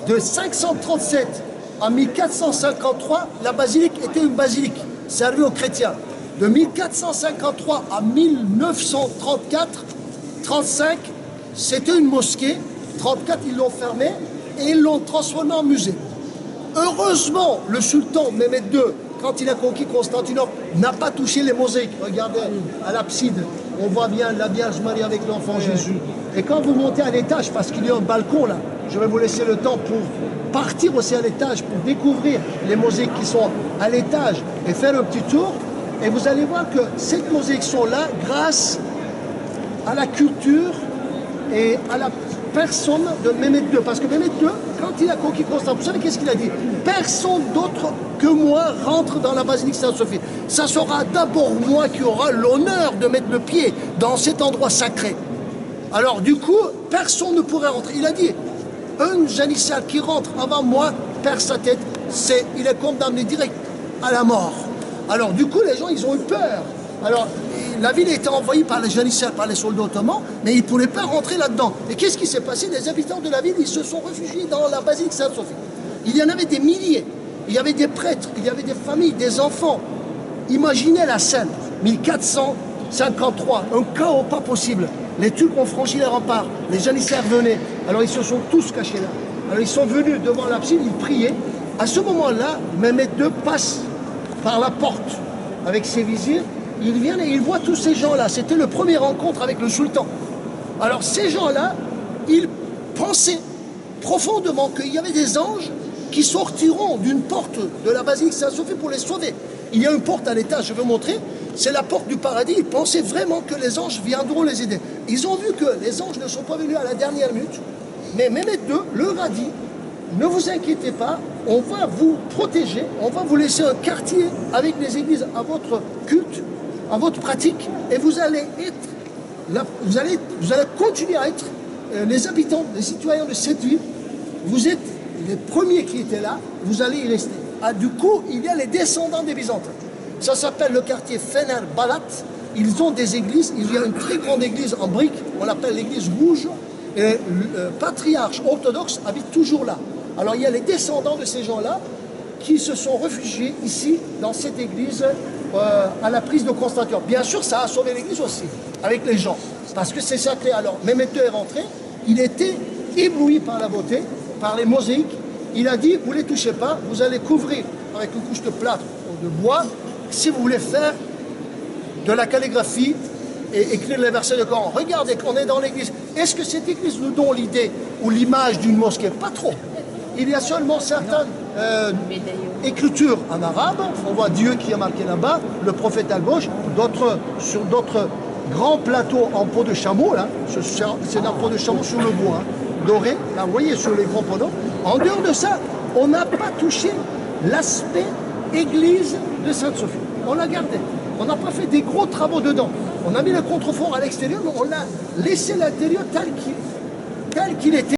De 537 à 1453, la basilique était une basilique servie aux chrétiens. De 1453 à 1934-35, c'était une mosquée. 34, ils l'ont fermée et ils l'ont transformée en musée. Heureusement, le sultan Mehmed II, quand il a conquis Constantinople, n'a pas touché les mosaïques. Regardez, à l'abside, on voit bien la Vierge Marie avec l'enfant Jésus. Et quand vous montez à l'étage, parce qu'il y a un balcon là, je vais vous laisser le temps pour partir aussi à l'étage, pour découvrir les mosaïques qui sont à l'étage et faire un petit tour. Et vous allez voir que ces mosaïques sont là grâce à la culture et à la personne de Mehmed II. Parce que Mehmed II, quand il a conquis Constantinople, vous savez qu'est-ce qu'il a dit? Personne d'autre que moi rentre dans la basilique Sainte-Sophie. Ça sera d'abord moi qui aura l'honneur de mettre le pied dans cet endroit sacré. Alors du coup, personne ne pourrait rentrer. Il a dit, un janissal qui rentre avant moi perd sa tête, il est condamné direct à la mort. Alors du coup, les gens, ils ont eu peur. Alors, la ville était envahie par les janissaires, par les soldats ottomans, mais ils ne pouvaient pas rentrer là-dedans. Et qu'est-ce qui s'est passé? Les habitants de la ville, ils se sont réfugiés dans la basilique Sainte-Sophie. Il y en avait des milliers. Il y avait des prêtres, il y avait des familles, des enfants. Imaginez la scène, 1453, un chaos pas possible. Les Turcs ont franchi les remparts, les janissaires venaient. Alors ils se sont tous cachés là. Alors ils sont venus devant l'abside, ils priaient. À ce moment-là, Mehmed II passe par la porte avec ses vizirs. Ils viennent et ils voient tous ces gens-là. C'était le premier rencontre avec le sultan. Alors ces gens-là, ils pensaient profondément qu'il y avait des anges qui sortiront d'une porte de la basilique Sainte-Sophie pour les sauver. Il y a une porte à l'étage, je vais vous montrer. C'est la porte du paradis. Ils pensaient vraiment que les anges viendront les aider. Ils ont vu que les anges ne sont pas venus à la dernière minute. Mais Mehmed II leur a dit, ne vous inquiétez pas, on va vous protéger, on va vous laisser un quartier avec les églises à votre culte, à votre pratique, et vous allez être là, vous allez continuer à être les habitants, les citoyens de cette ville. Vous êtes les premiers qui étaient là, vous allez y rester. Ah, du coup, il y a les descendants des Byzantins. Ça s'appelle le quartier Fener Balat. Ils ont des églises, il y a une très grande église en briques, on l'appelle l'église rouge, et le patriarche orthodoxe habite toujours là. Alors il y a les descendants de ces gens-là qui se sont réfugiés ici, dans cette église, à la prise de Constantinople. Bien sûr, ça a sauvé l'église aussi, avec les gens, parce que c'est sacré. Alors, Mehmed II est rentré, il était ébloui par la beauté, par les mosaïques. Il a dit, vous ne les touchez pas, vous allez couvrir avec une couche de plâtre ou de bois, si vous voulez faire de la calligraphie et écrire les versets de Coran. Regardez qu'on est dans l'église. Est-ce que cette église nous donne l'idée ou l'image d'une mosquée? Pas trop. Il y a seulement certaines écritures en arabe. On voit Dieu qui est marqué là-bas, le prophète à gauche, sur d'autres grands plateaux en peau de chameau. Là, c'est un peau de chameau sur le bois, doré. Là, vous voyez, sur les grands panneaux. En dehors de ça, on n'a pas touché l'aspect église de Sainte-Sophie. On l'a gardé. On n'a pas fait des gros travaux dedans. On a mis le contrefort à l'extérieur, mais on a laissé l'intérieur tel qu'il était.